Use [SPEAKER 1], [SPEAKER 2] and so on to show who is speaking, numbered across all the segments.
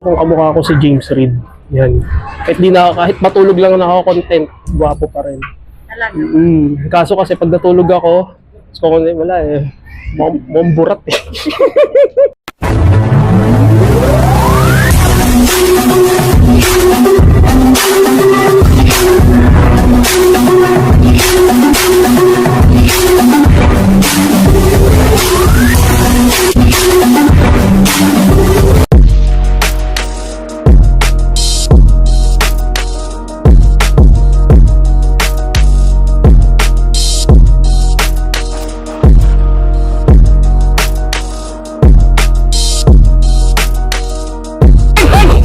[SPEAKER 1] Kung kamukha ko si James Reid. Yan. Kahit matulog lang na ako content, gwapo pa rin.
[SPEAKER 2] Talaga.
[SPEAKER 1] Kaso kasi pag natulog ako, wala eh. Momburat eh.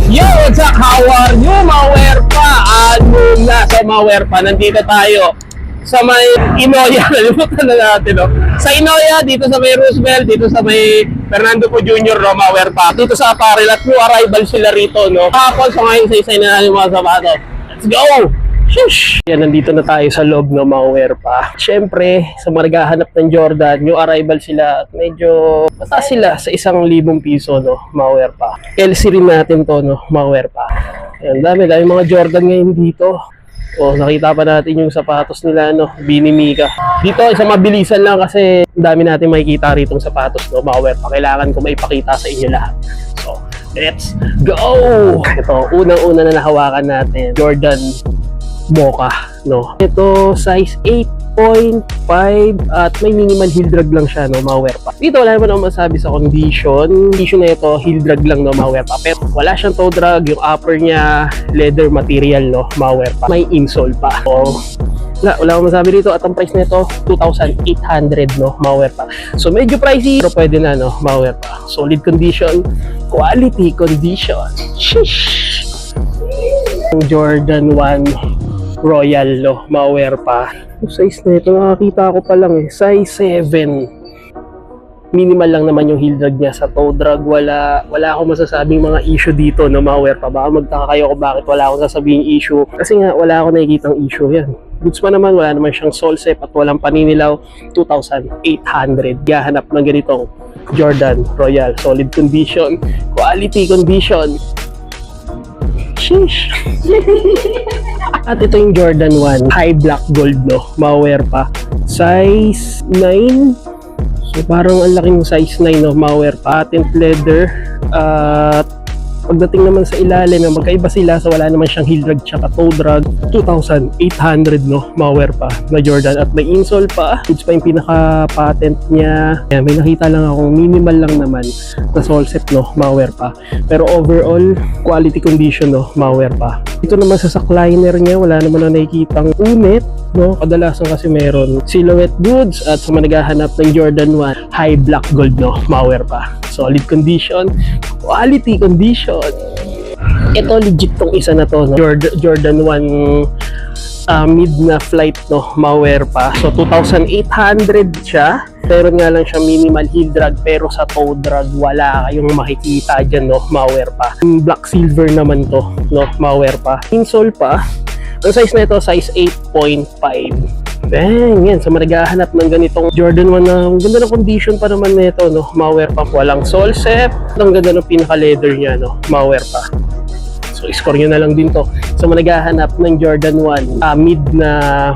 [SPEAKER 1] Yo, what's up? How are you, Mawerpa? Ano na sa Mawerpa? Nandito tayo sa may Inoya. Nalimutan na natin, no? Sa Inoya, dito sa may Roosevelt, dito sa may Fernando Po Jr., no, Mawerpa. Dito sa apparel at new arrival sila rito, no? Kapon, so ngayon sa isa na natin mga sapato. Let's go! Shush! Yan, nandito na tayo sa loob ng Mawerpa. Siyempre, sa mga naghahanap ng Jordan, new arrival sila at medyo mataas sila sa 1,000 piso, no, Mawerpa. LC rin natin to, no, Mawerpa. Ayan, dami mga Jordan ngayon dito. O, nakita pa natin yung sapatos nila, no, Binimika. Dito, isang mabilisan lang kasi dami natin makikita rito ng sapatos, no, Mawerpa. Kailangan ko maipakita sa inyo lahat. So, let's go! Ito, unang-una na nahawakan natin, Jordan Mocha, no. Ito size 8.5 at may minimal heel drag lang siya, no, Mawerpa. Dito wala naman akong masabi sa condition. Condition na ito, heel drag lang, no, Mawerpa. Pero wala siyang toe drag, yung upper niya leather material, no, Mawerpa. May insole pa. So, wala akong masabi dito at ang price nito 2,800, no, Mawerpa. So medyo pricey pero pwede na, no, Mawerpa. Solid condition, quality condition. Sheesh. Jordan 1 Royal, no, Mawerpa. Yung size na ito, nakakita ko pa lang eh, size 7. Minimal lang naman yung heel drag niya. Sa toe drag, wala akong masasabing mga issue dito, no, Mawerpa. Baka magtaka kayo kung bakit wala akong sasabing issue. Kasi nga, wala akong nakikitang issue yan. Goods pa naman, wala naman siyang sole set at walang paninilaw. 2,800. Gahanap ng ganitong Jordan Royal. Solid condition, quality condition. Sheesh. At ito yung Jordan 1 high black gold, no, Mawerpa. Size 9. So parang ang laking size 9, no, Mawerpa. Patent leather. At pagdating naman sa ilalim, magkaiba sila. So wala naman siyang heel drag tsaka toe drag. 2,800, no, Mawerpa na Jordan. At may insole pa. Goods pa yung pinaka-patent niya. Ayan, may nakita lang akong minimal lang naman na sole set, no, Mawerpa. Pero overall, quality condition, no, Mawerpa. Ito naman sa sackliner niya, wala naman na nakikitang unit, no. Kadalasan kasi meron silhouette goods at sa mga naghahanap ng Jordan 1 high black gold, no, Mawerpa. Solid condition, quality condition. Ito legit tong isa na to, no? Jordan 1 mid na flight, no, Mawerpa. So 2,800 siya. Pero nga lang siya minimal heel drag, pero sa toe drag wala kayong makikita dyan, no, Mawerpa. Black silver naman to, no, Mawerpa. Insole pa. Ang size na ito, size 8.5. Bang! Yan, sa maragahanap ng ganitong Jordan 1 na ang ganda ng condition pa naman nito, no, Mawerpa. Walang sole set. Ang ganda ng pinaka-leather niya, no, Mawerpa. So, score nyo na lang din to. Sa managahanap ng Jordan 1 mid na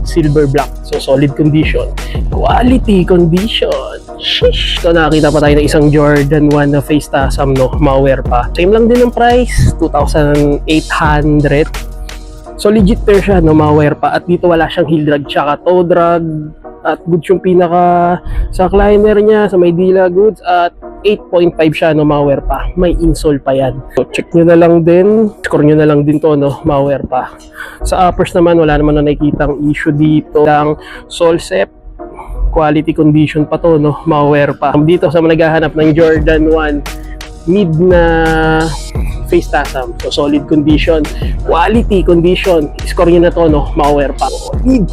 [SPEAKER 1] silver black. So, solid condition. Quality condition. Sheesh! So, nakakita pa tayo ng isang Jordan 1 na face tasam, no, Mawerpa. Same lang din ang price. 2,800. So legit pair siya, no, Mawerpa. At dito wala siyang heel drag tsaka toe drag. At goods yung pinaka sackliner niya sa may dila goods. At 8.5 siya, no, Mawerpa. May insole pa yan. So check nyo na lang din. Score nyo na lang din to, no, Mawerpa. Sa uppers naman, wala naman na nakikitang issue dito. Lang sole set. Quality condition pa to, no, Mawerpa. Dito sa naghahanap ng Jordan 1 mid na face tasam. So solid condition, quality condition. Score nyo na to, no, Mawerpa. Mid.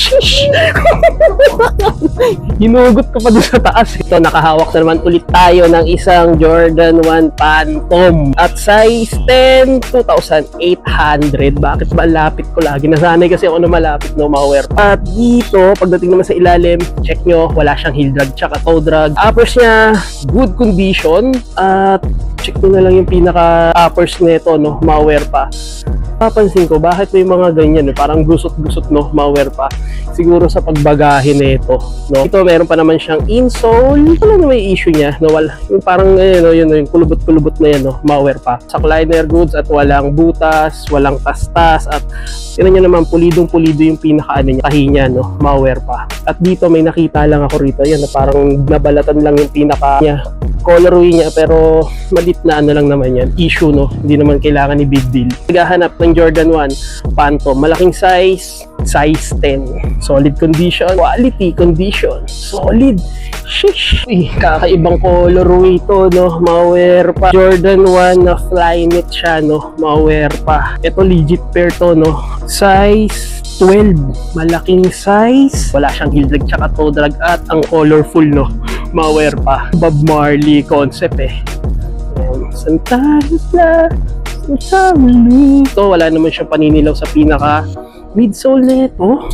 [SPEAKER 1] Sheesh! Hinugot ko pa doon sa taas. Ito, nakahawak na naman ulit tayo ng isang Jordan 1 Phantom. At size 10, 2,800. Bakit ba lapit ko lagi? Nasanay kasi ako na malapit, no, mga wear. At dito, pagdating naman sa ilalim, check nyo, wala siyang heel drag tsaka toe drag. Uppers niya, good condition. At check nyo na lang yung pinaka-uppers nito, no, mga wear pa. Papansin ko, bakit may mga ganyan, parang gusot-gusot, no, malware pa. Siguro sa pagbagahe nito, no. Ito, meron pa naman siyang insole. Ano na may issue niya, no, wala. Yung parang, yun, yung kulubot-kulubot na yan, no, malware pa. Sa liner goods at walang butas, walang tastas, at tinan nyo naman, pulidong-pulido yung pinaka-ano niya, tahi niya, no, malware pa. At dito, may nakita lang ako rito, yan, na parang nabalatan lang yung pinaka niya. Colorway niya, pero malit na ano lang naman yan, issue, no, hindi naman kailangan ni big deal. Naghahanap ng Jordan 1 Phantom, malaking size 10, solid condition, quality condition, solid. Sheesh, kakaibang colorway to, no, malware pa. Jordan 1 na Flyknit siya, no, malware pa. Ito legit pair to, no, size 12, malaking size, wala siyang heel drag tsaka toe drag, at ang colorful, no, malware pa. Bob Marley concept Santa Rosa, Santa Rosa. Ito, wala naman siya paninilaw sa pinaka midsole nito.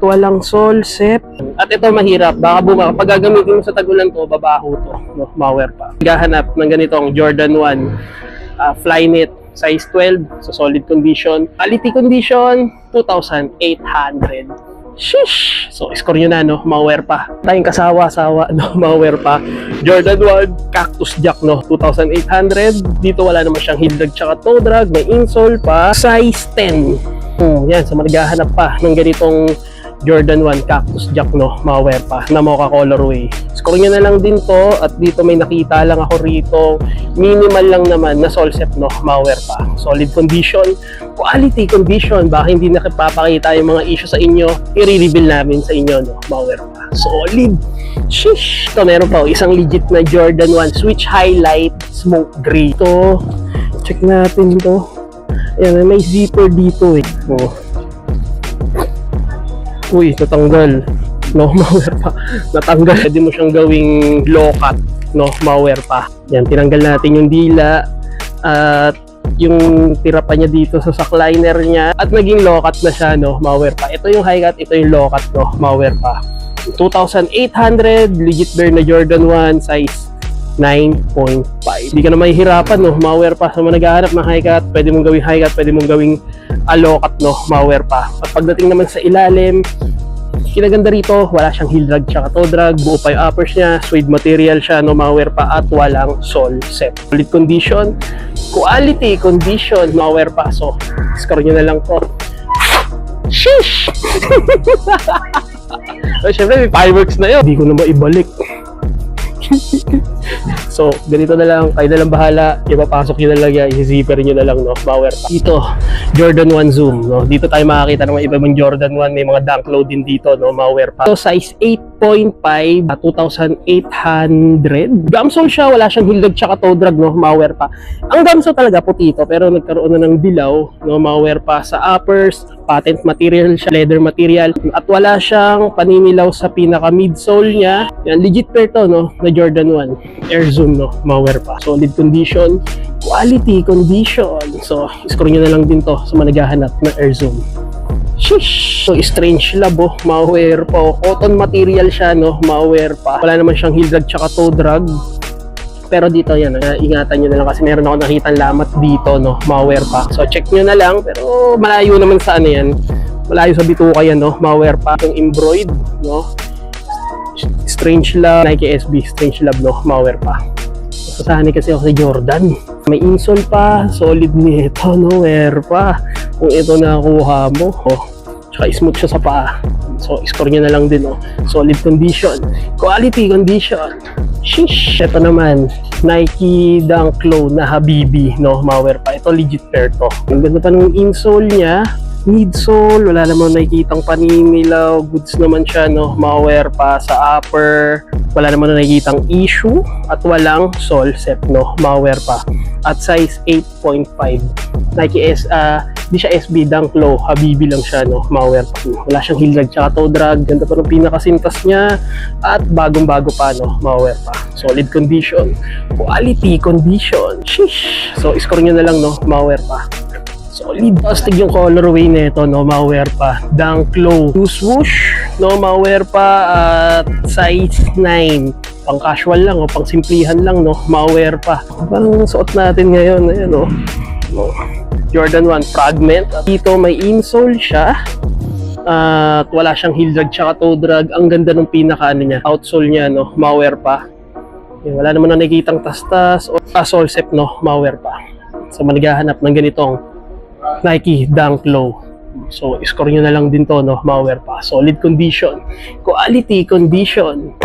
[SPEAKER 1] Walang sole set. At ito mahirap, baka pag gagamitin mo sa tagulan to, babaho to, no, malware pa. Gahanap ng ganitong Jordan 1 Flyknit size 12 sa solid condition, quality condition, 2,800. Sheesh! So, score nyo na, no? Malware pa. Tayong kasawa-sawa, no? Malware pa. Jordan 1 Cactus Jack, no? 2,800. Dito wala naman siyang heel drag tsaka toe drag. May insole pa. Size 10. Yan, so maghahanap pa ng ganitong Jordan 1 Cactus Jack, no? Malware pa. Na mocha colorway. Score nyo na lang din to. At dito may nakita lang ako rito. Minimal lang naman na sole set, no? Malware pa. Solid condition. Quality condition. Baka hindi nakipapakita yung mga issue sa inyo, i-reveal namin sa inyo, no? Malware pa. Solid. Sheesh. Ito, meron pa isang legit na Jordan 1 Switch Highlight Smoke Gray. Ito, check natin ito. Ayan, may zipper dito Uy, natanggal. No, malware pa. Natanggal. Pwede mo siyang gawing low cut, no? Malware pa. Yan, tinanggal natin yung dila at yung tira pa niya dito sa liner niya, at naging low cut na siya, no, malware pa. Ito yung high cut, ito yung low cut, no, malware pa. 2,800, legit bear na Jordan 1 size 9.5. Hindi ka na mahihirapan, no, malware pa. Sa mga naghahanap ng high cut, pwede mong gawing high cut, pwede mong gawing low cut, no, malware pa. At pagdating naman sa ilalim, kinaganda rito, wala siyang heel drag tsaka toe drag, buo pa yung uppers niya, suede material siya, no, malware pa, at walang sole set. Solid condition, quality condition, malware pa. So, score nyo na lang to. Sheesh! So, syempre, may fireworks na yun. Hindi ko na maibalik. So, ganito na lang, kayo na lang bahala, ipapasok nyo na lang yan, i-zipper nyo na lang, no, malware pa. Dito, Jordan 1 Zoom, no, dito tayo makakita ng mga ibang Jordan 1, may mga dunk low din dito, no, malware pa. So, size 8.5, 2,800. Gamsole siya, wala siyang heel drag tsaka toe drag, no, malware pa. Ang gamsole talaga puti ito, pero nagkaroon na ng dilaw, no, malware pa. Sa uppers, patent material siya, leather material, at wala siyang paninilaw sa pinaka midsole niya. Yan, legit pair to, no, na Jordan 1 Air Zoom, no, malware pa. Solid condition, quality condition. So, score nyo na lang din to sa mga naghahanap ng Air Zoom. Sheesh! So, Strange Lab, malware pa. Cotton material siya, no, malware pa. Wala naman siyang heel drag tsaka toe drag. Pero dito, yan, ingatan nyo na lang kasi meron ako nakitang lamat dito, no, malware pa. So, check nyo na lang. Pero malayo naman sa ano yan. Malayo sa bituka yan, no, malware pa. Itong embroid, no, Strange Lab, Nike SB, Strange Lab, no, malware pa. Sasahanay kasi ako sa Jordan. May insole pa, solid nito, no, wear pa. Kung ito nakuha mo, tsaka smooth siya sa paa. So, score nyo na lang din, solid condition, quality condition. Sheesh! Ito naman, Nike Dunk Low na Habibi, no, malware pa. Ito legit pair to. Ang ganda pa ng insole niya, midsole, wala namang nakikitang paninilaw, goods naman siya, no, malware pa. Sa upper, wala naman nakikitang issue, at walang sole set, no, malware pa. At size 8.5, Nike Di siya SB, Dunk Low, Habibi lang siya, no, malware pa. Wala siyang heel drag tsaka toe drag, ganda pa ng pinakasintas niya, at bagong-bago pa, no, malware pa. Solid condition, quality condition, sheesh. So, score nyo na lang, no, malware pa. Solid. Astig yung colorway nito, no, malware pa. Dunk Low, swoosh, no, malware pa, at size 9. Pang casual lang, o pang simplihan lang, no, malware pa. Parang suot natin ngayon, ayan, no. Jordan 1 Fragment. At dito may insole siya. At wala siyang heel drag tsaka toe drag. Ang ganda ng pinaka ano niya, outsole niya, no, malware pa. Wala naman na nakikitang tastas o sole set, no, malware pa. So manighahanap ng ganitong Nike Dunk Low. So score nyo na lang din to, no, malware pa. Solid condition, quality condition.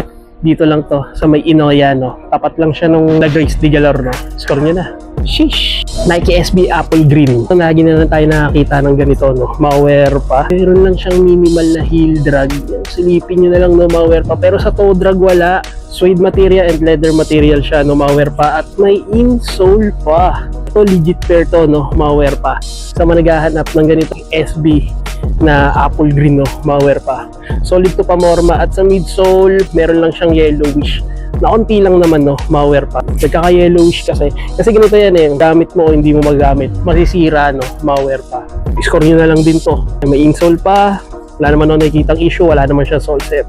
[SPEAKER 1] Dito lang to sa may Inoya, no. Tapat lang siya nung nag-race di galore, no. Score nyo na. Sheesh. Nike SB Apple Green. Lagi na lang tayo nakakita ng ganito, no, malware pa. Meron lang siyang minimal na heel drag. Silipin nyo na lang, no, malware pa. Pero sa toe drag wala. Suede material and leather material siya, no, malware pa. At may insole pa. Ito legit pair to, no, malware pa. Sa managahanap ng ganitong SB na Apple Green, no, malware pa. Solid to pamorma. At sa midsole, meron lang siyang yellowish. Na konti lang naman, no, malware pa. Nagkaka-yellowish kasi ganito yan eh, gamit mo o hindi mo magamit, masisira, no, malware pa. Score nyo na lang din to. May insole pa, wala naman ako nakikitang issue, wala naman siya sole set.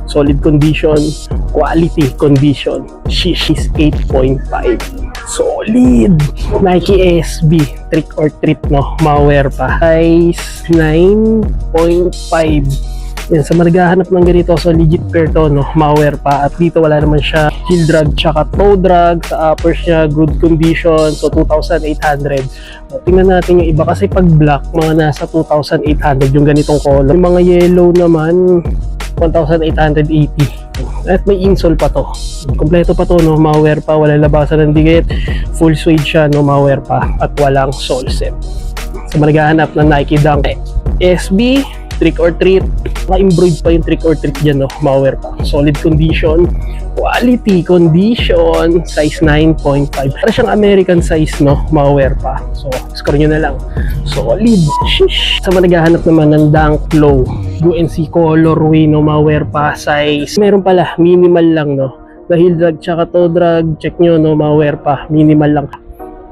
[SPEAKER 1] Solid condition, quality condition. Sheesh is 8.5. Solid. Nike SB Trick or Treat, no, malware pa. Size 9.5. Yan, sa margahanap ng ganito, so legit pair to, no, malware pa. At dito wala naman siya heel drag tsaka toe drag. Sa uppers niya, good condition, so 2,800. So, tingnan natin yung iba kasi pag black, mga nasa 2,800 yung ganitong color. Yung mga yellow naman, 1,880. At may insole pa to. Kompleto pa to, no, malware pa, wala labasan ng dikit. Full suede siya, no, malware pa. At walang sole set. So margahanap ng Nike Dunk SB Trick or Treat. Naka-embroid pa yung Trick or Treat dyan, no, malware pa. Solid condition, quality condition, size 9.5. Para siyang American size, no, malware pa. So score nyo na lang. Solid. Shish. Sa managahanap naman ng Dunk Low UNC colorway, no, malware pa. Size meron pala, minimal lang, no, na heel drag tsaka toe drag. Check nyo, no, malware pa, minimal lang.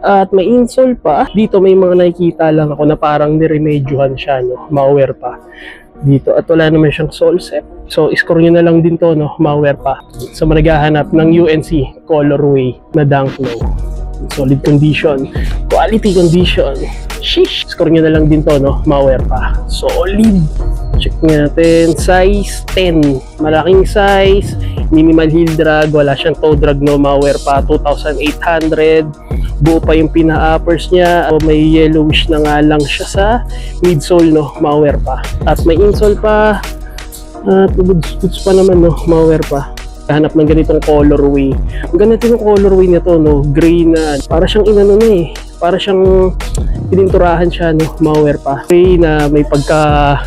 [SPEAKER 1] At may insole pa. Dito may mga nakikita lang ako na parang niremedyohan siya, no, malware pa dito. At wala naman siyang sole set. So score nyo na lang din to, no, malware pa. So managahanap ng UNC colorway na Dunk Low. Solid condition, quality condition. Sheesh. Score nyo na lang din to, no, malware pa. Solid. Check natin. Size 10. Malaking size. Minimal heel drag. Wala siyang toe drag, no, malware pa. 2,800. Buo pa yung pina-uppers niya. May yellowish na nga lang siya sa midsole, no, malware pa. At may insole pa. At goods pa naman, no, malware pa. Hanap ng ganitong colorway. Ang ganito yung colorway nito, no, gray na. Para siyang inano na eh. Para siyang pininturahan siya, no, malware pa. Gray na may pagka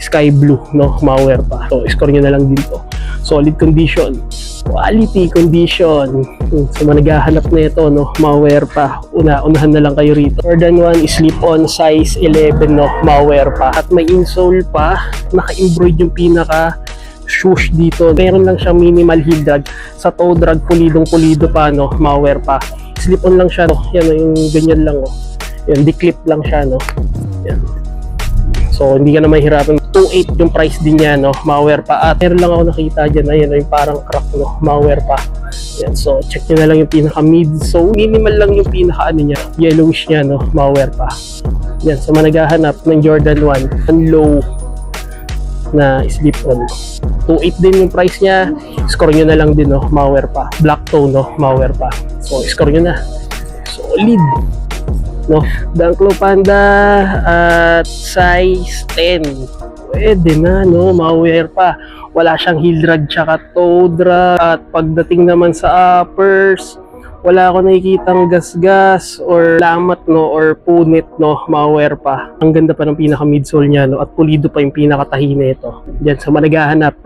[SPEAKER 1] sky blue, no, malware pa. So score nyo na lang dito. Solid condition, quality condition. So managahanap na ito, no, malware pa. Unahan na lang kayo rito. Jordan 1 slip-on size 11, no, malware pa. At may insole pa. Naka-embroid yung pinaka swoosh dito. Meron lang siyang minimal heel drag. Sa toe drag, pulidong-pulido pa, no, malware pa. Slip-on lang siya, no. Yan, yung ganyan lang, oh. Yan, di-clip lang siya, no. Yan. So hindi ka na mahirapan. 2.8 yung price din niya, no, malware pa. At meron lang ako nakita dyan, ayan, yung parang crack, no, malware pa. Yan, so check nyo na lang yung pinaka mid. So minimal lang yung pinaka ano niya, yellowish niya, no, malware pa. Yan, so managahanap ng Jordan 1 ang low na slip-on. 2.8 din yung price niya. Score nyo na lang din, no, malware pa. Black tone, no, malware pa. So score nyo na. Solid, no, Dunk Low Panda at size 10. Pwede na, no, malware pa. Wala siyang heel drag tsaka toe drag. At pagdating naman sa uppers, wala ako nakikitang gasgas or lamat, no, or punit, no, malware pa. Ang ganda pa ng pinaka midsole niya, no, at pulido pa yung pinakatahi na ito. Diyan sa managahanap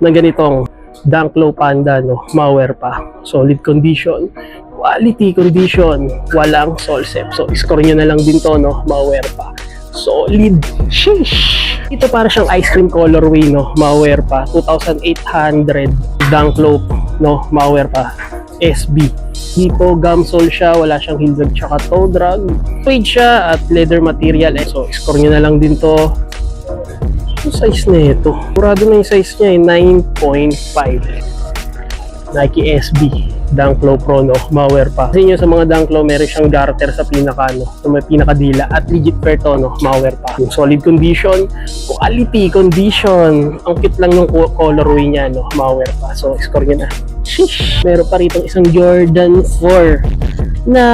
[SPEAKER 1] ng ganitong Dunk Low Panda, no, malware pa. Solid condition, quality condition, walang sole set. So score nyo na lang din to, no, malware pa. Solid. Sheesh! Ito para siyang ice cream colorway, no? Mauwear pa. 2,800. Dunklope, no? Mauwear pa. SB. Dito, gum sole siya. Wala siyang heel drag tsaka toe drag. Suede siya at leather material. So, score nyo na lang din to. Yung size na ito. Murado na yung size niya, 9.5. Nike SB. Dunklow Pro, no? Mauwear pa. Kasi nyo sa mga Dunklow, meron siyang garter sa pinaka, no? Sa may pinakadila. At legit pair to, no? Mauwear pa. Yung solid condition, quality condition. Ang cute lang yung colorway niya, no? Mauwear pa. So, score nyo na. Sheesh! Meron pa rito isang Jordan 4 na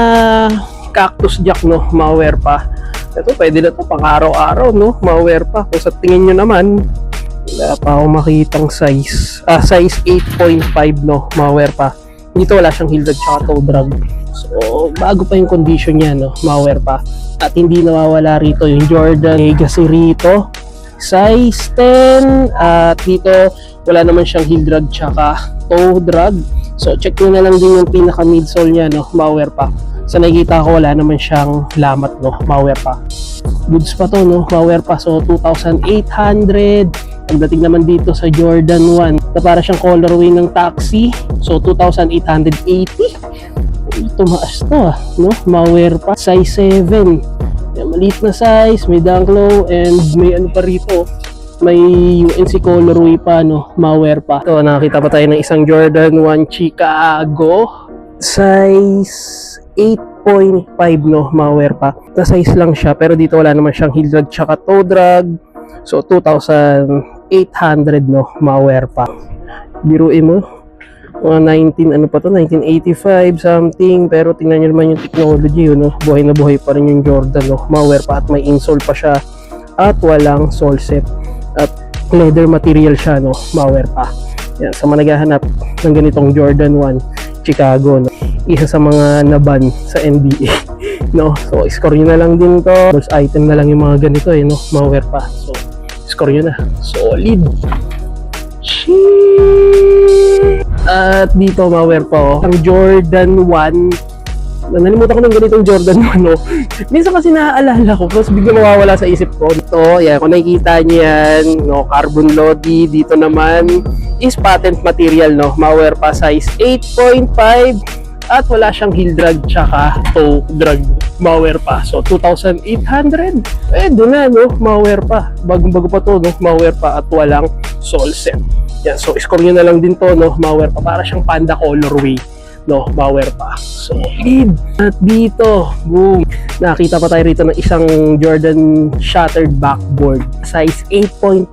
[SPEAKER 1] cactus jack, no? Mauwear pa. Ito, pwede na to pang araw-araw, no? Mauwear pa. Kung sa tingin nyo naman, wala pa akong makitang size. Size 8.5, no? Mauwear pa. Dito wala siyang heel drag tsaka toe drag. So, bago pa yung condition niya, no? Mauwear pa. At hindi nawawala rito yung Jordan Legacy rito. Size 10. At dito, wala naman siyang heel drag tsaka toe drag. So, check nyo na lang din yung pinaka midsole niya, no? Mauwear pa. Sa nakikita ko, wala naman siyang lamat, no? Mauwear pa. Goods pa to, no? Mauwear pa. So, 2,800. Pagdating naman dito sa Jordan 1 na para siyang colorway ng taxi. So, 2,880. Tumaas to, no? Mauwear pa. Size 7. May maliit na size, may Dunklow, and may ano pa rito. May UNC colorway pa, no? Mauwear pa. Ito, nakakita pa tayo ng isang Jordan 1 Chicago. Size 8.5, no? Mauwear pa. Na size lang siya, pero dito wala naman siyang heel drag tsaka toe drag. So, 2,800, no? Mauwear pa. Biruin mo. Mga 1985 something. Pero tingnan nyo naman yung technology, yun, no? Buhay na buhay pa rin yung Jordan, no? Mauwear pa at may insole pa siya. At walang sole set. At leather material siya, no? Mauwear pa. Yan, sa mga naghahanap ng ganitong Jordan 1 Chicago, no? Isa sa mga naban sa NBA, no? So, score nyo na lang din to. First item na lang yung mga ganito, eh, no? Mauwear pa. So, score nyo na. Solid. Sheesh! At dito, mauwear pa, oh. Ang Jordan 1. Nalimutan ko ng ganitong Jordan 1, no? Minsan kasi naaalala ko, tapos bigla mawawala sa isip ko. Ito, yan, kung nakikita nyo yan, no? Carbon Lodi. Dito naman is patent material, no? Mauwear pa, size 8.5. At wala siyang heel drag tsaka toe drag. Mauwear pa. So, 2,800. Pwede na, no? Mauwear pa. Bagong-bago pa to, no? Mauwear pa at walang sole set. Yan. So, score nyo na lang din to, no? Mauwear pa. Para siyang panda colorway, no? Mauwear pa. So, lead. At dito, boom. Nakita pa tayo rito ng isang Jordan shattered backboard. Size 8.5.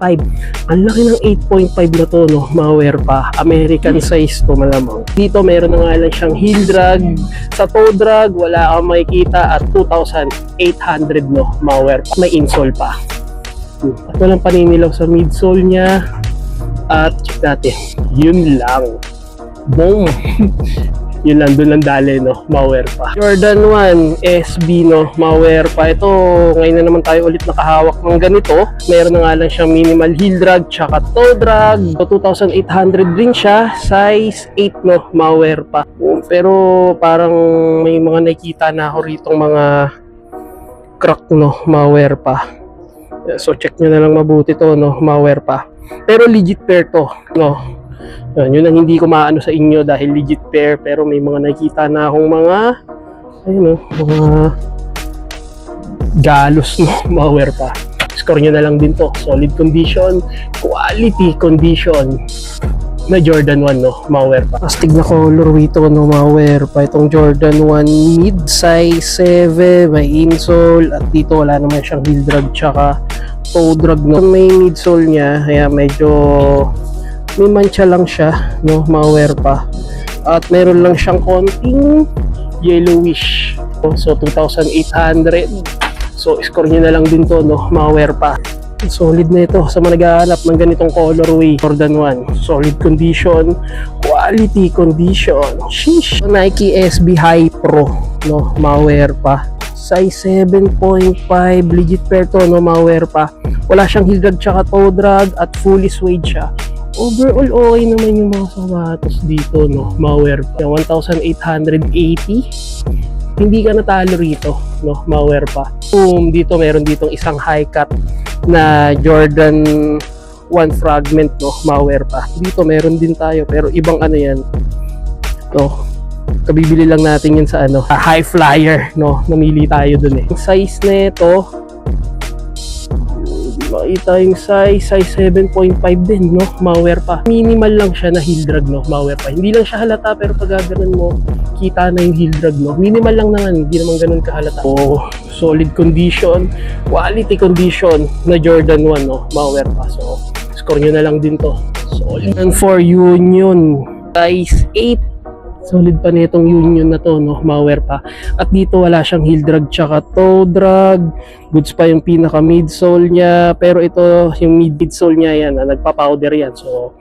[SPEAKER 1] Ang laki ng 8.5 na to, no? Mauwear pa. American size to, malamang. Dito, meron na nga lang siyang heel drag. Sa toe drag, wala kang makikita at 2,800, no? Mauwear pa. May insole pa. At walang paninilaw sa midsole niya. At check natin. Yun lang. Boom! Yun lang, doon lang dali, no? Mauwear pa. Jordan 1 SB, no? Mauwear pa. Ito, ngayon na naman tayo ulit nakahawak ng ganito. Meron na nga lang siyang minimal heel drag tsaka toe drag. So, 2,800 din siya. Size 8, no? Mauwear pa. Pero parang may mga nakita na ako ritong mga crack, no? Mauwear pa. So, check nyo na lang mabuti to, no? Mauwear pa. Pero legit pair to, no? Yun ang hindi ko maano sa inyo dahil legit pair, pero may mga nakita na akong mga ayun, mga galos, no? Mauwear pa. Score nyo na lang din to. Solid condition, quality condition na Jordan 1, no? Mauwear pa. Astig na colorway to, no? Mauwear pa. Itong Jordan 1 mid-size 7, may insole, at dito wala naman siyang heel drag tsaka toe drag, no? May midsole niya, kaya medyo may mancha lang siya, no? Mauwear pa. At meron lang siyang konting yellowish. So, 2,800. So, score nyo na lang din to, no? Mauwear pa. Solid na ito sa mga naghahanap ng ganitong colorway. Jordan 1. Solid condition. Quality condition. Sheesh! Nike SB High Pro, no? Mauwear pa. Size 7.5. Legit pair to, no? Mauwear pa. Wala siyang heel drag tsaka toe drag at fully suede siya. Overall, okay naman yung mga sapatos dito, no? Mauwear pa. 1,880. hindi ka natalo rito, no? Malware pa. Dito meron ditong isang high cut na Jordan 1 fragment, no? Malware pa. Dito meron din tayo pero ibang ano yan. No? Kabibili lang natin yun sa ano, high flyer, no? Namili tayo dun eh. Yung size nito, makita yung size 7.5 din, no? Malware pa. Minimal lang siya na heel drag, no? Malware pa. Hindi lang siya halata pero pag gaganon mo, kita na yung heel drag, no? Minimal lang naman, hindi naman ganun kahalata. Solid condition, quality condition na Jordan 1, no? Malware pa. So, score nyo na lang din to. Solid. And for Union, size 8. Solid pa nitong Union na to, no? Malware pa. At dito wala siyang heel drag tsaka toe drag. Goods pa yung pinaka midsole niya. Pero ito, yung midsole niya yan, nagpa-powder yan. So,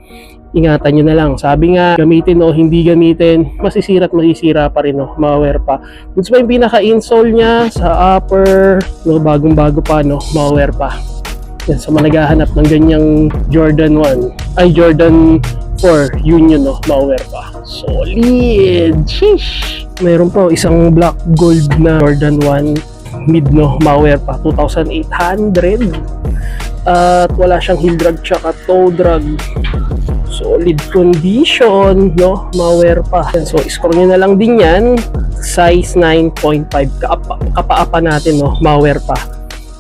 [SPEAKER 1] ingatan nyo na lang. Sabi nga, gamitin o hindi gamitin, masisira at masisira pa rin, no? Malware pa. Goods pa yung pinaka insole niya sa upper, no? Bagong-bago pa, no? Malware pa. Yan, sa mga naghahanap ng ganyang Jordan 1, ay Jordan 4 Union, no? Malware pa. Solid! Sheesh! Mayroon pa isang black gold na Jordan 1 mid, no? Malware pa. 2,800. At wala siyang heel drag tsaka toe drag. Solid condition, no? Malware pa. So, score nyo na lang din yan. Size 9.5. Kapaapa natin, no? Malware pa.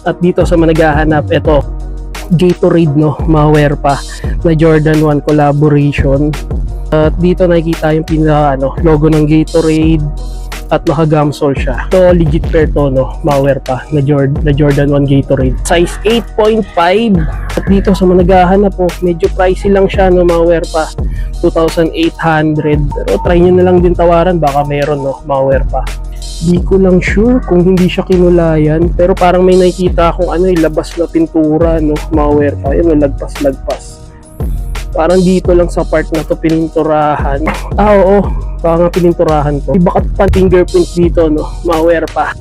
[SPEAKER 1] At dito sa managahanap, ito, Gatorade, no? Malware pa na Jordan 1 collaboration. At dito nakikita yung pinaka logo ng Gatorade at naka-gamsole siya. Ito legit pair to, no? Malware pa na Jordan 1 Gatorade. Size 8.5. At dito sa managahanap po, medyo pricey lang siya, no? Malware pa. 2,800. Pero try nyo na lang din tawaran, baka meron, no? Malware pa. Di ko lang sure kung hindi siya kinulayan, pero parang may nakikita akong labas na pintura, no? Malware pa. Yan, lagpas-lagpas. Parang dito lang sa part na to pininturahan. Oo. Baka nga pininturahan to. Iba ka pa fingerprint dito, no? Malware pa.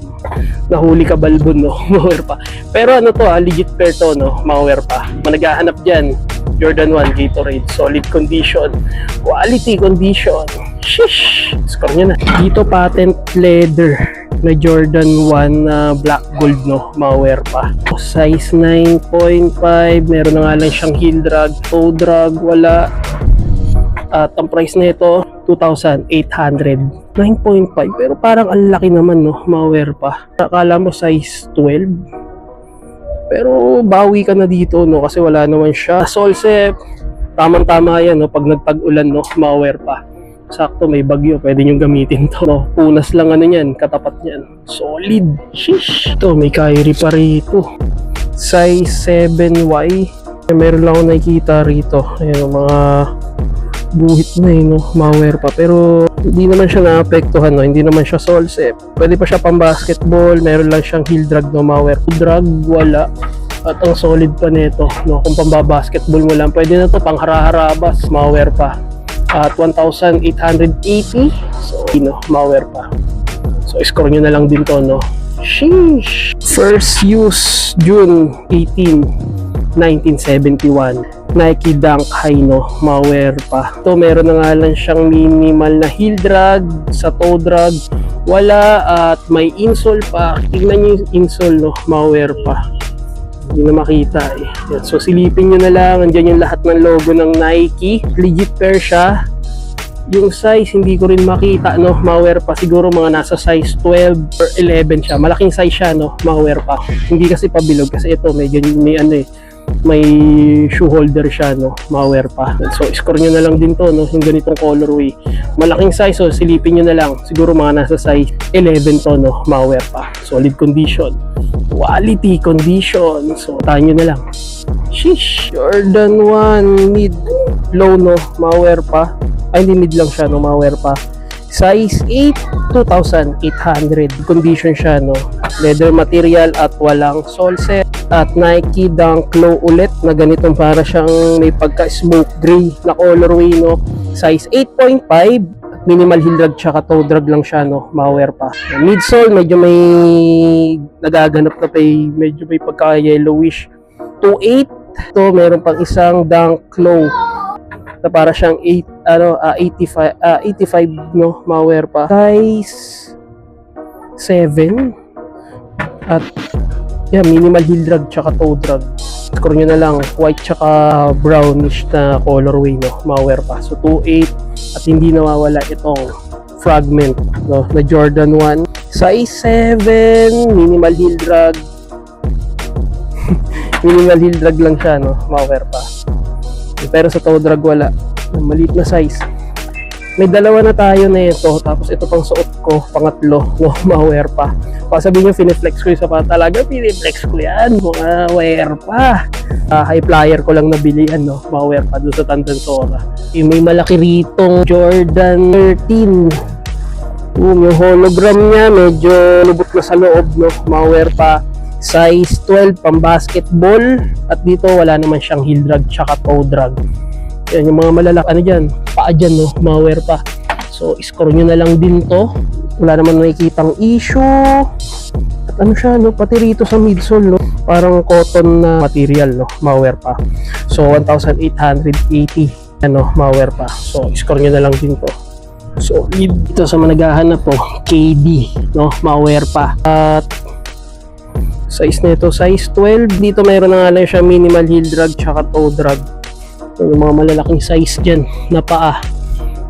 [SPEAKER 1] Nahuli ka balbon, no? Malware pa. Pero to, legit pair to, no? Malware pa. Managahanap dyan. Jordan 1 Gatorade. Solid condition. Quality condition. Shish! Score nyo na. Dito patent leather na Jordan 1 na black gold, no? Malware pa. Size 9.5. Meron na nga lang siyang heel drag. Toe drag, wala. At ang price na ito, 2,800. 9.5. Pero parang ang laki naman, no? Malware pa. Akala mo size 12. Pero bawi ka na dito, no? Kasi wala naman siya. Solsep, tamang-tama yan, no? Pag nagtag-ulan, no? Malware pa. Sakto, may bagyo. Pwede nyo gamitin to, no? Punas lang yan, katapat yan. Solid. Shish! Ito, may Kyrie pa rito. Size 7Y. Meron lang ako nakikita rito. Ayan, mga buhit na no? Malware pa. Pero hindi naman siya naapektuhan, no? Hindi naman siya solsep. Pwede pa siya pang basketball. Meron lang siyang heel drag, no? Malware. Drag, wala. At ang solid pa nito, no? Kung pang basketball mo lang, pwede na to pang hara-harabas. Malware pa. At 1,880. So, malware pa. So, score nyo na lang din to, no? Sheesh! First use, June 18, 1971. Nike Dunk High, no? Malware pa. Ito, meron na nga lang siyang minimal na heel drag, sa toe drag, wala, at may insole pa. Tignan nyo yung insole, no? Malware pa. Hindi na makita eh. So, silipin nyo na lang. Andyan yung lahat ng logo ng Nike. Legit pair siya. Yung size, hindi ko rin makita, no? Malware pa. Siguro mga nasa size 12 or 11 siya. Malaking size siya, no? Malware pa. Hindi kasi pabilog. Kasi ito, may may shoe holder siya, no? Malware pa. So, score nyo na lang din to, no? Yung ganitong colorway. Malaking size, so silipin nyo na lang. Siguro mga nasa size 11 to, no? Malware pa. Solid condition. Quality condition. So, tahan nyo na lang. Sheesh! Jordan 1 mid low, no? Malware pa. Ay, hindi mid lang siya, no? Malware pa. Size 8, 2,800. Condition siya, no? Leather material at walang sole set. At Nike Dunk Low ulit na ganitong para siyang may pagka-smoke gray na colorway, no? Size 8.5. Minimal heel drag tsaka toe drag lang siya, no? Malware pa. Midsole, medyo may nagaganap na medyo may pagka-yellowish. 2.8. Ito, meron pang isang Dunk Low na para siyang 85, no? Malware pa. Size 7. At yeah, minimal heel drag tsaka toe drag. Score nyo na lang white tsaka brownish na colorway, no, ma-wear pa. So 2.8 at hindi nawawala itong fragment, no, na Jordan 1 size 7, minimal heel drag. Minimal heel drag lang siya, no, ma-wear pa. Pero sa toe drag wala, maliit na size. May dalawa na tayo na ito, tapos ito pang suot ko, pangatlo, no, ma-wear pa. Baka sabihin nyo, finiflex ko yung sapat. Talaga, finiflex ko yan, mga wear pa. High flyer ko lang nabilihan, no, ma-wear pa doon sa Tandansora. May malaki ritong Jordan 13. Yung hologram niya, medyo lubot na sa loob, no, ma-wear pa. Size 12, pang basketball. At dito, wala naman siyang heel drag, tsaka toe drag. Yan, yung mga malalaki, ano dyan, paa dyan, no, ma-wear pa. So, score nyo na lang din to. Wala naman nakikitang issue. At ano siya, no, pati rito sa midsole, no, parang cotton na material, no, ma-wear pa. So, 1,880, ano, ma-wear pa. So, score nyo na lang din to. So, dito sa mga naghahanap po, KD, no, ma-wear pa. At size nito, size 12. Dito mayroon na nga lang siya minimal heel drag tsaka toe drag. Yung mga malalaking size dyan na paa.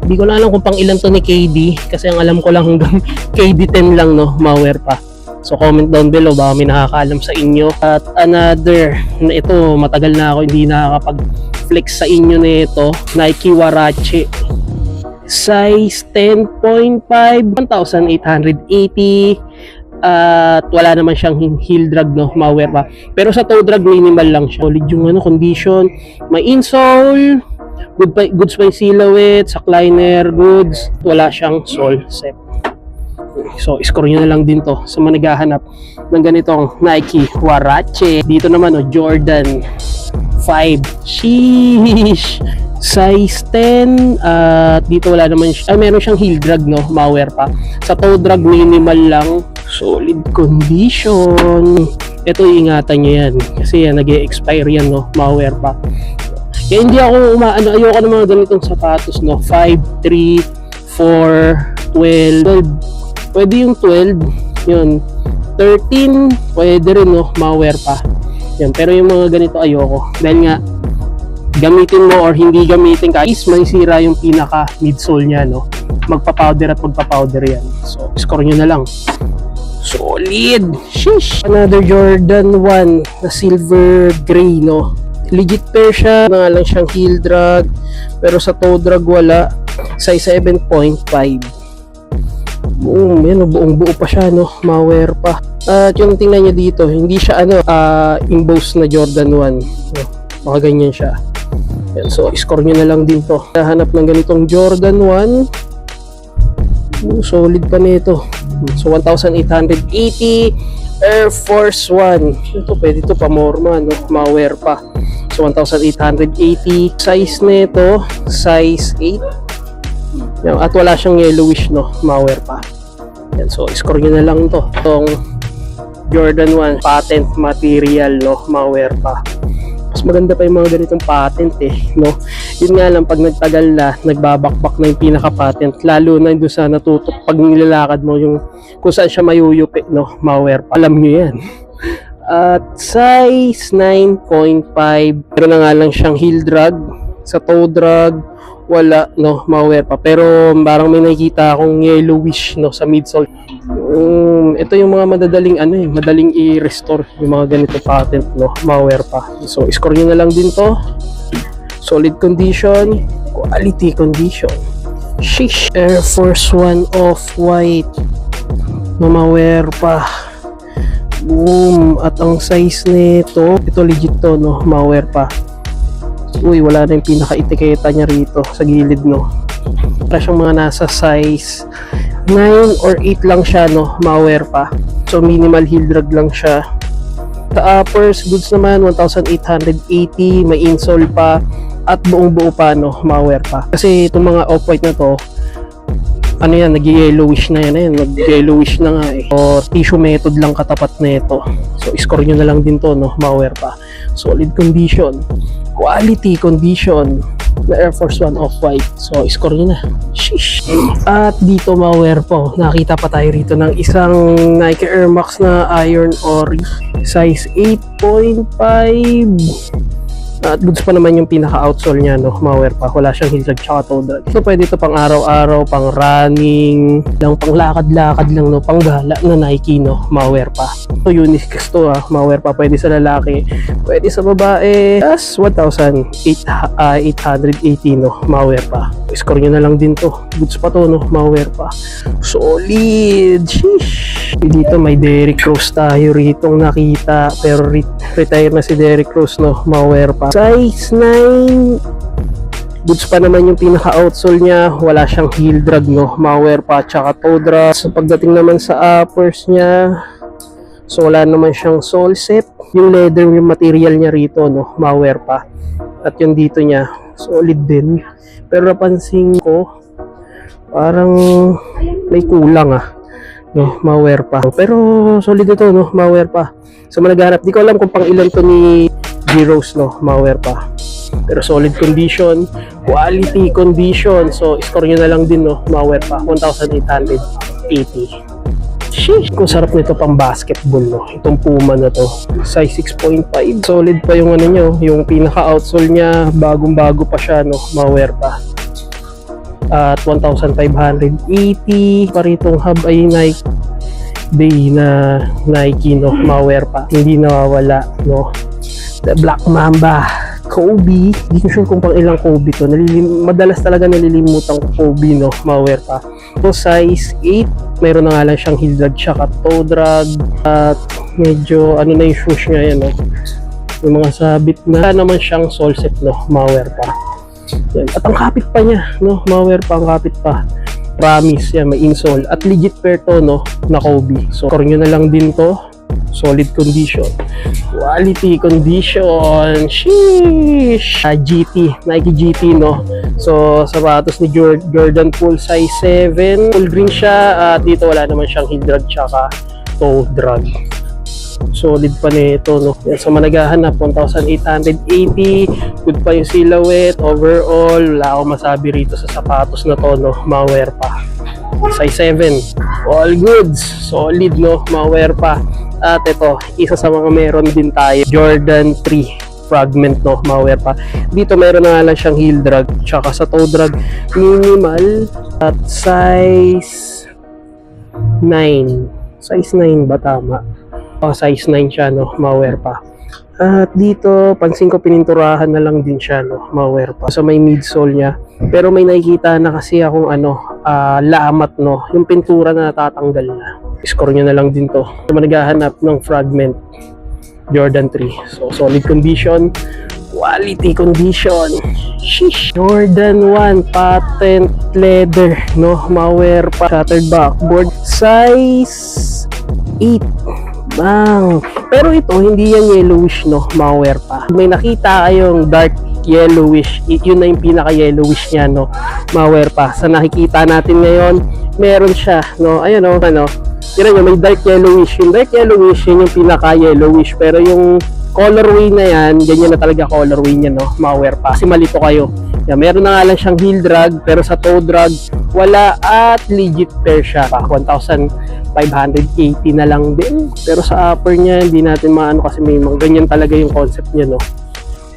[SPEAKER 1] Hindi ko na alam kung pang ilan to ni KD, kasi ang alam ko lang hanggang KD 10 lang, no, ma-wear pa. So comment down below, baka may nakakaalam sa inyo. At another, na ito matagal na ako hindi nakakapag-flex sa inyo nito, Nike Huarache. Size 10.5, 1,880. At wala naman siyang heel drag, no, ma-wear pa. Pero sa toe drag minimal lang siya. Solid yung ano, condition. May insole, goods pa yung silhouette, sa liner, goods. Wala siyang sole set. So score nyo na lang din to sa mga naghahanap ng ganitong Nike Huarache. Dito naman, no, Jordan 5. Sheesh! Size 10. At dito wala naman siya. Meron siyang heel drag, no, ma-wear pa. Sa toe drag minimal lang. Solid condition. Ito, ingatan nyo yan. Kasi yan, nag-e-expire yan, no, ma-wear pa. Kaya hindi ako ayoko ng mga ganitong sapatos, no. 5, 3, 4, 12. Pwede yung 12. Yun. 13, pwede rin, no, ma-wear pa. Yan. Pero yung mga ganito ayoko. Dahil nga, gamitin mo or hindi gamitin ka, is may sira yung pinaka midsole niya, no. Magpa-powder at magpa-powder yan. So, score nyo na lang. Solid! Sheesh! Another Jordan 1 na silver gray, no. Legit pair siya. Nga lang siyang heel drag. Pero sa toe drag wala. Size 7.5. Boom! Yan, buong buo pa siya, no. Ma-wear pa. At yung tingnan nyo dito, hindi siya embossed na Jordan 1. No? Baka ganyan siya. Yan, so, score nyo na lang din to. Nahanap ng ganitong Jordan 1. Solid pa nito. So 1,880 Air Force 1. Ito pwede to pamorma, no, ma-wear pa. So 1,880. Size nito, size 8. Yan, at wala siyang yellowish, no, ma-wear pa. Yan, so score nyo na lang to. Itong Jordan 1 patent material, no, ma-wear pa. Mas maganda pa yung mga ganitong patent, no. Yun nga lang, pag nagtagal na, nagbabakbak na yung pinaka-patent, lalo na doon sa natutok pag nilalakad mo, yung kung saan siya mayuyupi, no, ma-wear pa. Alam nyo yan. At size 9.5. Pero na nga lang siyang heel drag. Sa toe drag wala, no, ma-wear pa. Pero parang may nakikita akong yellowish, no, sa midsole. Ito yung mga madaling i-restore yung mga ganito patent, no, ma-wear pa. So score nyo na lang din to. Solid condition, quality condition. Sheesh! Air Force 1 off-white, no, ma-wear pa. Boom! At ang size nito, ito legit to, no, ma-wear pa. Uy, wala na yung pinaka-etiketa niya rito sa gilid, no. Para siyang mga nasa size 9 or 8 lang siya, no, ma-wear pa. So minimal heel drag lang siya. Sa uppers, goods naman 1,880, may insole pa at buong buo pa, no, ma-wear pa. Kasi itong mga off-white na to, ano yan, nag-yellowish na yan, nag-yellowish na nga, o tissue method lang katapat na ito. So score nyo na lang din to, no, ma-wear pa. Solid condition, quality condition. na Air Force 1 Off-White. So, score nyo na. Sheesh! At dito ma-wear po, nakita pa tayo rito ng isang Nike Air Max na Iron Ori. Size 8.5. At goods pa naman yung pinaka-outsole niya, no? Ma-wear pa. Wala siyang heel drag tsaka toe drag. So, pwede ito pang araw-araw, pang running, lang pang lakad-lakad lang, no? Pang gala na Nike, no? Ma-wear pa. So, Unisex to, ma-wear pa. Pwede sa lalaki, pwede sa babae. As 1,880, no? Ma-wear pa. Score nyo na lang din to. Goods pa to, no? Ma-wear pa. Solid! Sheesh! Dito may Derrick Rose tayo ritong nakita. Pero retire na si Derrick Rose, no? Ma-wear pa. Size 9. Goods pa naman yung pinaka-outsole niya. Wala siyang heel drag, no? Ma-wear pa. Tsaka toe drag. So, pagdating naman sa uppers niya, so wala naman siyang sole set. Yung leather, yung material niya rito, no? Ma-wear pa. At yung dito niya, solid din. Pero napansin ko, parang may kulang, no? Ma-wear pa. Pero solid ito, no? Ma-wear pa. So, managhanap. Di ko alam kung pang ilan to ni G-Rose, no? Ma-wear pa. Pero solid condition, quality condition. So, score nyo na lang din, no? Ma-wear pa. 1,880. Sheesh! Kung sarap nito pang basketball, no? Itong Puma na to. Size 6.5. Solid pa yung ano nyo. Yung pinaka-outsole niya, bagong-bago pa siya, no? Ma-wear pa. At 1,580. Paritong hub ay Nike Day na Nike, no? Ma-wear pa. Hindi nawawala, no? The Black Mamba Kobe. Hindi ko sure kung pang ilang Kobe to. Madalas talaga nalilimutan ko Kobe, no? Ma-wear pa. So, size 8. Meron na nga lang siyang heel drag tsaka toe drag. At medyo ano na yung shoes niya yan, no? Yung mga sabit na. Wala naman siyang sole set, no? Ma-wear pa. Yan. At ang kapit pa niya, no? Ma-wear pa, ang kapit pa. Promise, yan, may insole. At legit pair to, no? Na Kobe. So, score nyo na lang din to. Solid condition. Quality condition. Sheesh! GT. Nike GT, no? So, sapatos ni Jordan Poole size 7. Full green siya. At dito wala naman siyang heel drag tsaka toe drag. Solid pa nito, no? Yan, sa managahanap, 1,880. Good pa yung silhouette. Overall, wala akong masabi rito sa sapatos na to, no? Ma-wear pa. Size 7. All goods. Solid, no? Ma-wear pa. At ito, isa sa mga meron din tayo, Jordan 3 Fragment, no? Ma-wear pa. Dito meron na nga lang siyang heel drag, tsaka sa toe drag minimal. At size 9. Size 9 ba tama? Size 9 siya, no? Ma-wear pa. At dito, pansin ko pininturahan na lang din siya, no? Ma-wear pa. So may midsole niya. Pero may nakikita na kasi akong lamat, no? Yung pintura na natatanggal na. Score nyo na lang din to. So, managhahanap ng Fragment Jordan 3. So, solid condition, quality condition. Sheesh! Jordan 1 patent leather, no? Ma-wear pa. Shattered backboard. Size 8. Bang! Pero ito, hindi yan yellowish, no? Ma-wear pa. May nakita kayong dark yellowish, yun na yung pinaka-yellowish niya, no? Ma-wear pa. Sa nakikita natin ngayon, meron siya, no? Ayun, no? Tira nyo, may dark yellowish. Yung dark yellowish, yun yung pinaka-yellowish. Pero yung colorway na yan, ganyan na talaga colorway niya, no? Ma-wear pa. Kasi malito kayo. Yan, meron na nga lang siyang heel drag, pero sa toe drag, wala at legit pair siya. 1,580 na lang din. Pero sa upper niya, hindi natin maano kasi may mga ganyan talaga yung concept niya, no?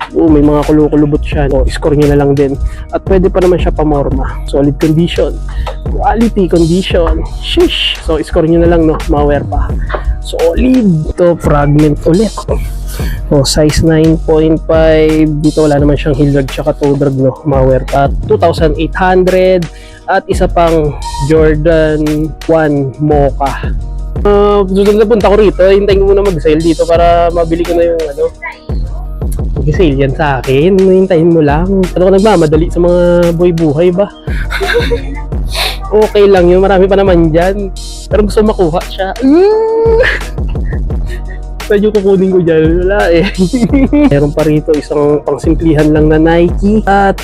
[SPEAKER 1] May mga kulukulubot siya, no? Score nyo na lang din. At pwede pa naman siya pamorma. Solid condition. Quality condition. Sheesh! So, score nyo na lang, no? Ma-wear pa. Solid. Ito, Fragment ulit. Size 9.5. Dito wala naman siyang heel drag tsaka toe drag, no? Ma-wear pa. 2,800. At isa pang Jordan 1 Mocha. Susunod na punta ko rito. Hintayin ko muna mag-sale dito para mabili ko na yung mag-sale yan sa akin. Hintayin mo lang. Ano ka nagmamadali sa mga buhay ba? Okay lang yun. Marami pa naman dyan. Pero gusto makuha siya. Medyo kukunin ko dyan. Wala eh. Meron pa rito isang pangsimplihan lang na Nike at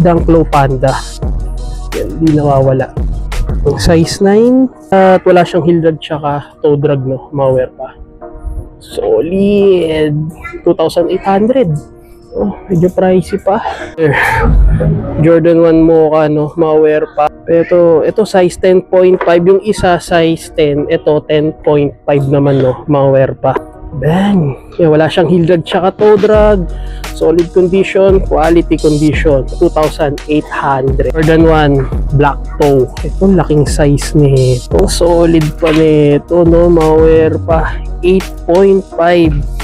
[SPEAKER 1] Dunk Low Panda. Yan, di nawawala. Size 9 at wala siyang heel drag tsaka toe drag, no? Ma-wear pa. Solid. 2,800. Oh, medyo pricey pa. Jordan 1 Mocha, no? Malware pa. Pero ito size 10.5. Yung isa size 10. Ito 10.5 naman, no? Malware pa. Bang! Wala siyang heel drag tsaka toe drag. Solid condition, quality condition. 2,800. Jordan 1 black toe. Ito laking size nito. Solid pa nito, no? Malware pa. 8.5.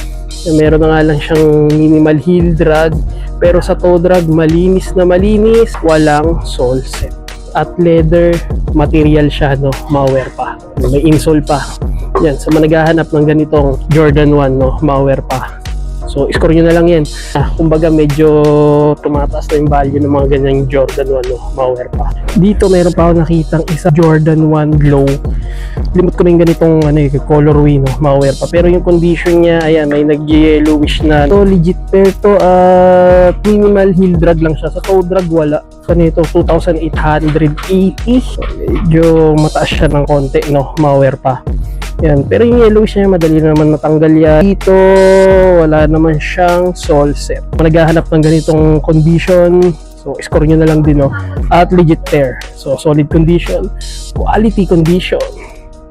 [SPEAKER 1] Meron na nga lang siyang minimal heel drag, pero sa toe drag malinis na malinis, walang sole set. At leather material siya, no? Malware pa. May insole pa. Yan, sa mga naghahanap ng ganitong Jordan 1, no? Malware pa. So, score nyo na lang yan. Kumbaga, medyo tumataas na yung value ng mga ganyang Jordan 1, no? Malware pa. Dito, meron pa ako nakitang isa Jordan 1 Glow. Limot ko na yung ganitong colorway, no? Malware pa. Pero yung condition niya, ayan, may nag-yellowish na. So, legit pair to. Minimal heel drag lang siya. Sa toe drag, wala. Kanito, 2,880. So, medyo mataas siya ng konti, no? Malware pa. Yan, pero yung yellowish niya, madali na naman matanggal yan. Dito, wala naman siyang sole set. Kung naghahanap ng ganitong condition, so score nyo na lang din, no? At legit pair. So, solid condition, quality condition.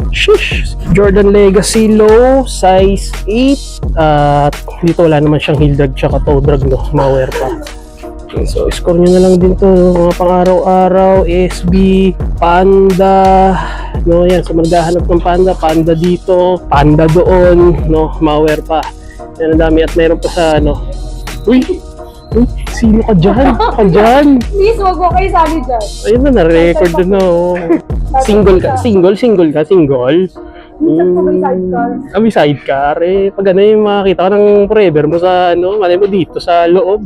[SPEAKER 1] Shish! Jordan Legacy Low, size 8. At dito wala naman siyang heel drag tsaka toe drag, no? Malware pa. So, score nyo na lang din to, mga pang-araw-araw, SB, Panda, no, yan, so maghahanap ng Panda dito, Panda doon, no, malware pa. Yan, ang dami, at meron pa sa, ano, uy, sino ka dyan?
[SPEAKER 2] Please, wag mo kayo sabi dyan.
[SPEAKER 1] Ayun na, na-record na, oh. Single.
[SPEAKER 2] Minsan po may sidecar.
[SPEAKER 1] May sidecar. Pag ano yung makakita ka ng forever mo sa, ano, malay mo dito, sa loob.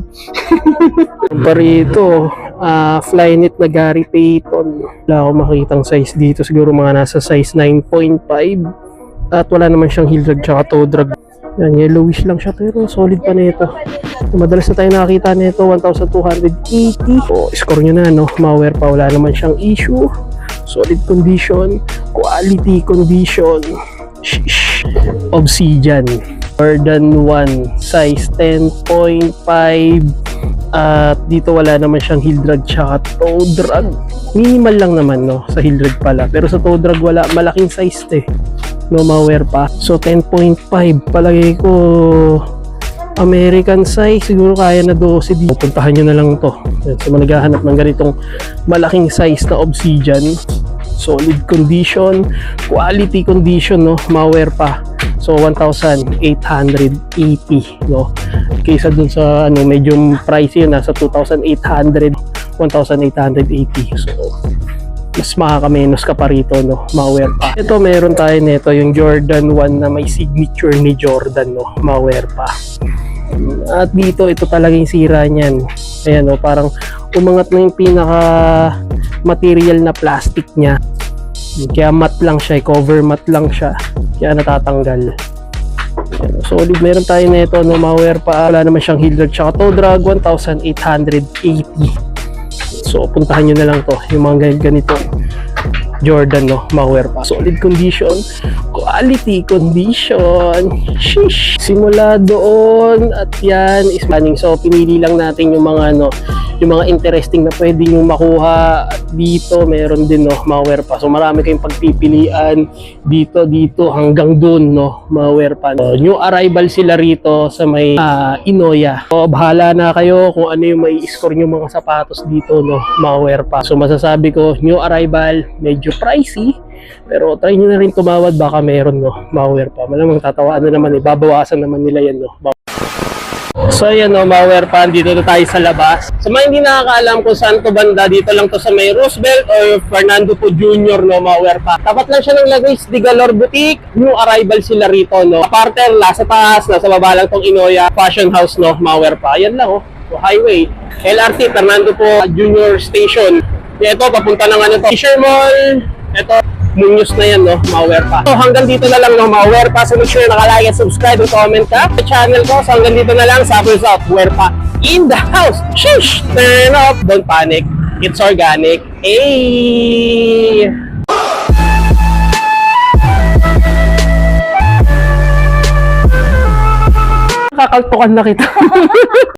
[SPEAKER 1] Parito, Flyknit na Gary Payton. Wala akong makitang size dito. Siguro mga nasa size 9.5. At wala naman siyang heel drag tsaka toe drag. Yan, yellowish lang siya pero solid pa nito. Madalas na tayo nakakita nito, 1,280. So, score nyo na, no? Malware pa, wala naman siyang issue. Solid condition, quality condition. Shish. Obsidian. Jordan 1, size 10.5. At dito wala naman siyang heel drag tsaka toe drag. Minimal lang naman, no? Sa heel drag pala. Pero sa toe drag wala, malaking size no, malware pa. So 10.5, palagay ko American size, siguro kaya na 12 dito. Puntahan nyo na lang to. So managhahanap ng ganitong malaking size na Obsidian. Solid condition, quality condition, no? Malware pa. So 1,880, no? Kaysa dun sa ano, medyo pricey yun, nasa 2,800, 1,880. So mas makakamenos ka pa rito, no? Malware pa. Ito, meron tayo nito, yung Jordan 1 na may signature ni Jordan, no? Malware pa. At dito, ito talaga yung sira niyan. Ayan, no? Parang umangat na yung pinaka material na plastic niya. Kaya matte lang siya, cover matte lang siya. Kaya natatanggal. Ayan, solid, meron tayo nito, no? Malware pa. Wala naman siyang heel drag tsaka toe drag, 1,880. So, puntahan nyo na lang to, yung mga ganito Jordan, no? Malware pa. Solid condition, quality condition. Shish! Simula doon at yan is planning. So, pinili lang natin yung mga, ano, yung mga interesting na pwede nyo makuha. At dito, meron din, no? Malware pa. So, marami kayong pagpipilian dito, hanggang doon, no? Malware pa. So, new arrival sila rito sa may Inoya. So, bahala na kayo kung ano yung may score nyo mga sapatos dito, no? Malware pa. So, masasabi ko, new arrival, medyo pricey, pero try nyo na rin tumawad, baka meron, no? Malware pa. Malamang tatawaan na naman, babawasan naman nila yan, no? So ayan, no, malware pa, dito na tayo sa labas. Sa mga hindi nakakaalam kung saan to banda, dito lang to sa may Roosevelt o Fernando Po Jr., no? Malware pa. Tapat lang siya ng Lagos de Galor Boutique. New arrival sila rito, no? Parter, sa taas, nasa baba lang tong Inoya Fashion House, no? Malware pa. Ayan lang, oh. So, highway, LRT, Fernando Po Jr. Station. Ito, papunta ng ano to, Fisher Mall. Ito, Muñoz na yan, no? Malware pa. So, hanggang dito na lang, no? Malware pa. So, make sure nakalike at subscribe and comment ka sa channel ko. So, hanggang dito na lang. Sappers up, Malware pa in the house. Shish! Turn up. Don't panic. It's organic. Hey! Kakaltukan na kita.